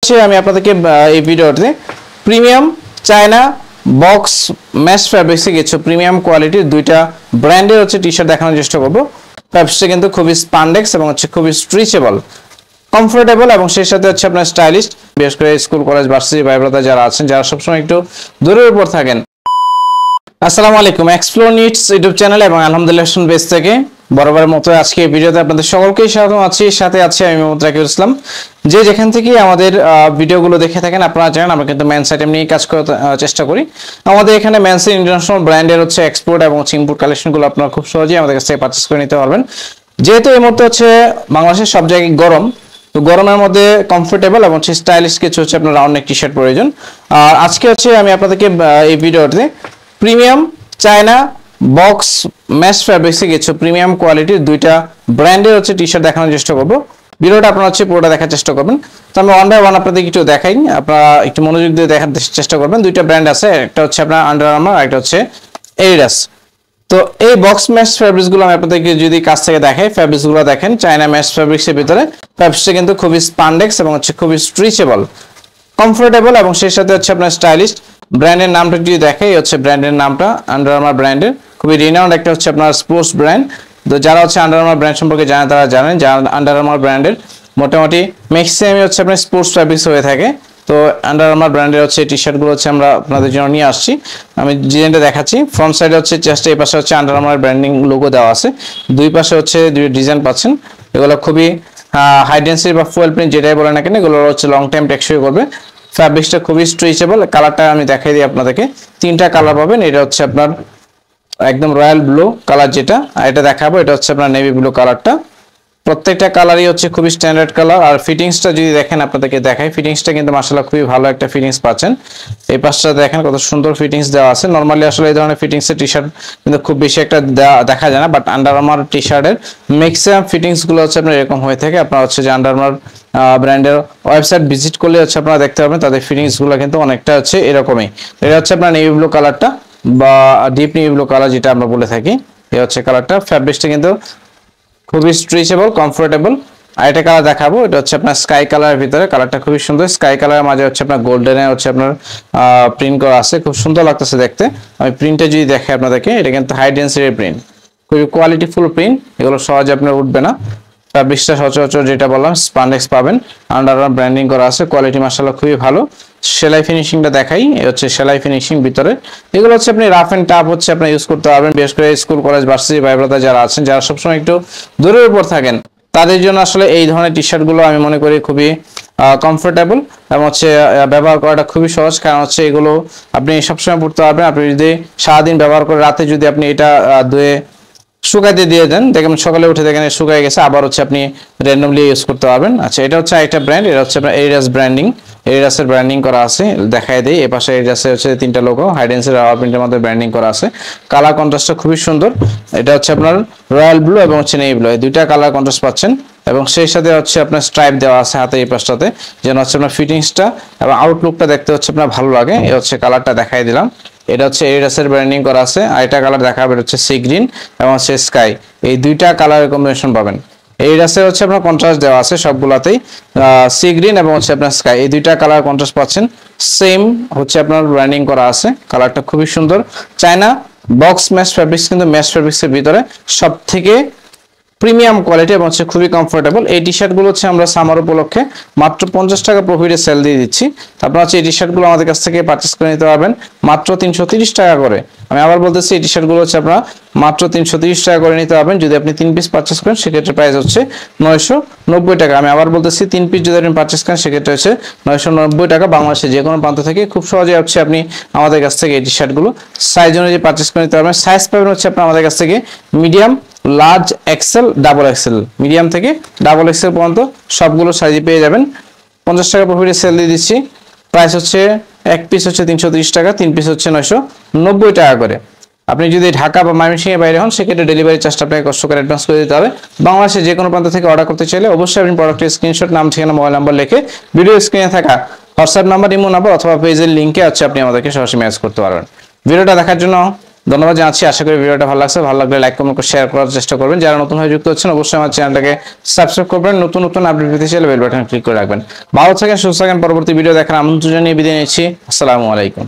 আমি আপনাদেরকে এই ভিডিওতে প্রিমিয়াম চায়না বক্স মেশ ফ্যাব্রিক্সে কিছু প্রিমিয়াম কোয়ালিটির দুইটা ব্র্যান্ডের টি-শার্ট দেখানোর চেষ্টা করব। ফ্যাব্রিক্সটা কিন্তু খুবই স্পান্ডেক্স এবং খুবই স্ট্রেচেবল, কমফোর্টেবল এবং সেই সাথে আপনার স্টাইলিশ। বিশেষ করে স্কুল কলেজ ভার্সিটি ভাই ব্রাদার যারা আছেন, যারা সবসময় একটু দূরের উপর থাকেন। আসসালামু আলাইকুম, এক্সপ্লোর নিডস ইউটিউব চ্যানেল এবং আলহামদুলিল্লাহ পেজ থেকে বরাবরের মতো আজকে এই ভিডিওতে আপনাদের সকলকেই স্বাগত আছি। সাথে আছি আমি মোহাম্মদ রাকিবুল ইসলাম। যে যেখান থেকে আমাদের ভিডিওগুলো দেখে থাকেন, আপনারা জানেন আমরা কিন্তু মেন্স আইটেম নিয়ে কাজ করার চেষ্টা করি। আমাদের এখানে মেন্স ইন্টারন্যাশনাল ব্র্যান্ডের এক্সপোর্ট এবং ইম্পোর্ট কালেকশনগুলো আপনারা খুব সহজেই আমাদের কাছ থেকে পারচেজ করে নিতে পারবেন। যেহেতু এই মুহূর্তে বাংলাদেশের সব জায়গায় গরম, তো গরমের মধ্যে কমফোর্টেবল এবং স্টাইলিশ কিছু আপনার রাউন্ড নেক টি-শার্ট প্রয়োজন। আর আজকে আমি আপনাদেরকে এই ভিডিওতে প্রিমিয়াম চায়না বক্স মেশ ফ্যাব্রিক্সে কিছু প্রিমিয়াম কোয়ালিটির দুইটা ব্র্যান্ডের টি-শার্ট দেখানোর চেষ্টা করব। ভিডিওটা আপনারা পুরোটা দেখার চেষ্টা করবেন। তো আমি ওয়ান বাই ওয়ান আপনাদের একটু দেখাই, আপনারা একটু মনোযোগ দিয়ে দেখার চেষ্টা করবেন। দুইটা ব্র্যান্ড আছে, একটা আপনার আন্ডার আর্মার, একটা এডিডাস। তো এই বক্স মেশ ফ্যাব্রিক্সগুলো আমি আপনাদেরকে যদি কাছ থেকে দেখাই, ফ্যাব্রিক্সগুলো দেখেন চায়না মেশ ফ্যাব্রিক্সের ভিতরে। ফ্যাব্রিক্সটা কিন্তু খুবই স্পান্ডেক্স এবং খুবই স্ট্রেচেবল, কমফোর্টেবল এবং সেই সাথে আপনার স্টাইলিশ। ব্র্যান্ডের নামটা যদি দেখাই, ব্র্যান্ডের নামটা আন্ডার আর্মার ব্র্যান্ডের, খুবই রিনাউন্ড একটা আপনার স্পোর্টস ব্র্যান্ড। তো যারা আন্ডার আর্মার ব্র্যান্ড সম্পর্কে জানেন, তারা জানেন যে আন্ডার আর্মার ব্র্যান্ডের মোটামুটি ম্যাক্সিমামই আপনার স্পোর্টস ফ্যাব্রিক্স হয়ে থাকে। তো আন্ডার আর্মার ব্র্যান্ডের টি-শার্টগুলো আমরা আপনাদের জন্য নিয়ে আসছি। আমি ডিজাইনটা দেখাচ্ছি। ফ্রন্ট সাইডে চেস্ট, এই পাশে আন্ডার আর্মার ব্র্যান্ডিং লোগো দেওয়া আছে। দুই পাশে দুই ডিজাইন পাচ্ছেন। এগুলো খুবই হাই ডেন্সিটি বা ফুয়েল প্রিন্ট যেটাই বলে না কেন, এগুলো লং টাইম টেকসই করবে। ফ্যাব্রিক্সটা খুবই স্ট্রেচেবল। কালারটা আমি দেখাই দিই আপনাদেরকে। তিনটা কালার পাবেন। এটা আপনার একদম রয়্যাল ব্লু কালার যেটা, আর এটা দেখাবো এটা আপনার নেভি ব্লু কালারটা। প্রত্যেকটা কালারই খুবই স্ট্যান্ডার্ড কালার। আর ফিটিংসটা যদি দেখেন, আপনাদেরকে দেখাই, ফিটিংসটা কিন্তু মাশাআল্লাহ খুবই ভালো একটা ফিটিংস পাচ্ছেন। এই পাশটা দেখেন কত সুন্দর ফিটিংস দেওয়া আছে। নরমালি এই ধরনের ফিটিংসের টি-শার্ট কিন্তু খুব বেশি একটা দেখা যায় না, বাট আন্ডার আর্মার টি-শার্টের ম্যাক্সিমাম ফিটিংস গুলো আপনার এরকম হয়ে থাকে। আপনারা যে আন্ডার আর্মার ব্র্যান্ডের ওয়েবসাইট ভিজিট করলে আপনারা দেখতে পাবেন তাদের ফিটিংস গুলো কিন্তু অনেকটা এরকমই। এটা আপনার নেভি ব্লু কালারটা বা ডিপ নেভি ব্লু কালার যেটা আমরা বলে থাকি, এই কালারটা। ফ্যাব্রিক্সটা কিন্তু খুবই স্ট্রেচেবল, কমফোর্টেবল। আর এটা কালার দেখাবো, এটা আপনার স্কাই কালারের ভিতরে। কালারটা খুবই সুন্দর। স্কাই কালারের মাঝে আপনার গোল্ডেনে আপনার প্রিন্ট করা আছে, খুব সুন্দর লাগতেছে দেখতে। আমি প্রিন্টটা যদি দেখাই আপনাদেরকে, এটা কিন্তু হাই ডেন্সিটির প্রিন্ট, খুবই কোয়ালিটিফুল প্রিন্ট। এগুলো সহজে আপনার উঠবে না। ফ্যাব্রিক্সটা সচরাচর যেটা বললাম স্পান্ডেক্স পাবেন, আন্ডার আর্মার ব্র্যান্ডিং করা আছে। কোয়ালিটি মাশাআল্লাহ খুবই ভালো। সেলাই ফিনিশিংটা দেখাই, সেলাই ফিনিশিং ভিতরে। এগুলো আপনি রাফ এন্ড টাফ আপনার ইউজ করতে পারবেন। বিশেষ করে স্কুল কলেজ ভার্সিটি ভাই ব্রাদার যারা আছেন, যারা সবসময় একটু দূরের উপর থাকেন, তাদের জন্য এই ধরনের টি-শার্ট গুলো আমি মনে করি খুবই কমফোর্টেবল এবং ব্যবহার করাটা খুবই সহজ। কারণ এগুলো আপনি সবসময় পড়তে পারবেন। আপনি যদি সারাদিন ব্যবহার করে রাতে যদি আপনি এটা ধুয়ে শুকাইতে দিয়ে দেন, দেখেন সকালে উঠে দেখেন শুকাই গেছে, আবার আপনি র্যান্ডমলি ইউজ করতে পারবেন। আচ্ছা, এটা একটা ব্র্যান্ড, এটা আপনার এডিডাস ব্র্যান্ডিং, এডিডাসের ব্র্যান্ডিং করা আছে। দেখাই দেই, এই পাশে এডিডাসের তিনটা লোগো হাইডেন্সের রাবার প্রিন্টের মধ্যে ব্র্যান্ডিং করা আছে। কালার কন্ট্রাস্টটা খুবই সুন্দর। এটা আপনার রয়্যাল ব্লু এবং নেভি ব্লু, এই দুইটা কালার কন্ট্রাস্ট পাচ্ছেন। এবং সেই সাথে আপনার স্ট্রাইপ দেওয়া আছে হাতে এই পাশটাতে, যেন আপনার ফিটিংসটা এবং আউটলুকটা দেখতে আপনার ভালো লাগে। এই কালারটা দেখাই দিলাম। এটা এডিডাসের ব্র্যান্ডিং করা আছে। আর এটা কালার দেখাবে, এটা সি গ্রিন এবং স্কাই, এই দুইটা কালারের কম্বিনেশন পাবেন। এডিডাসের আপনার কন্ট্রাস্ট দেওয়া আছে সবগুলাতেই, সি গ্রিন এবং আপনার স্কাই, এই দুইটা কালার কন্ট্রাস্ট পাচ্ছেন। সেম আপনার ব্র্যান্ডিং করা আছে। কালারটা খুবই সুন্দর। চায়না বক্স মেশ ফ্যাব্রিক্স কিন্তু মেশ ফ্যাব্রিক্সের ভিতরে সব থেকে প্রিমিয়াম কোয়ালিটি এবং খুবই কমফোর্টেবল। এই টি-শার্ট গুলো আমরা সামার উপলক্ষে মাত্র 50 টাকা প্রফিটে সেল দিয়ে দিচ্ছি। আপনারা এই টি-শার্ট গুলো আমাদের কাছ থেকে পারচেজ করে নিতে পারবেন মাত্র 330 টাকা করে। আমি আবার বলতেছি, এই টি-শার্ট গুলো আপনারা মাত্র 330 টাকা করে নিতে পারবেন। যদি আপনি 3 পিস পারচেজ করেন, সেক্ষেত্রে প্রাইস 990 টাকা। আমি আবার বলতেছি, 3 পিস যদি আপনি পারচেজ করেন, সেক্ষেত্রে 990 টাকা। বাংলাদেশের যে কোনো প্রান্ত থেকে খুব সহজে আপনি আমাদের কাছ থেকে এই টি-শার্ট গুলো সাইজ অনুযায়ী পারচেজ করে নিতে পারবেন। সাইজ পাবেন আপনার আমাদের কাছ থেকে medium, large, XL, double XL, medium থেকে ডাবল এক্সেল পর্যন্ত সবগুলো সাইজে পেয়ে যাবেন। 50 টাকা প্রফিটে সেল দিয়ে দিচ্ছি। প্রাইস এক পিস 330 টাকা, 3 পিস 990 টাকা করে। আপনি যদি ঢাকা বা ময়মনসিংহের বাইরে হন, সেক্ষেত্রে ডেলিভারি চার্জটা আপনাকে কষ্ট করে অ্যাডভান্স করে দিতে হবে। বাংলাদেশের যে কোনো প্রান্ত থেকে অর্ডার করতে চাইলে অবশ্যই আপনি প্রোডাক্টের স্ক্রিনশট, নাম, ঠিকানা, মোবাইল নাম্বার লিখে ভিডিও স্ক্রিনে থাকা হোয়াটসঅ্যাপ নাম্বার, ইমো নাম্বার অথবা পেজের লিঙ্কে আপনি আমাদেরকে সরাসরি মেসেজ করতে পারবেন। ভিডিওটা দেখার জন্য ধন্যবাদ জানাচ্ছি। আশা করি ভিডিওটা ভালো লাগছে। ভালো লাগলে লাইক কমেন্ট করে শেয়ার করার চেষ্টা করবেন। যারা নতুন হয়ে যুক্ত হচ্ছেন অবশ্যই আমার চ্যানেলটাকে সাবস্ক্রাইব করবেন। নতুন নতুন আপডেট পেতে চাইলে বেল বাটন ক্লিক করে রাখবেন। ভালো থাকেন, সুস্থ থাকেন। পরবর্তী ভিডিও দেখার আমন্ত্রণ জানিয়ে বিদায় নিচ্ছি। আসসালামু আলাইকুম।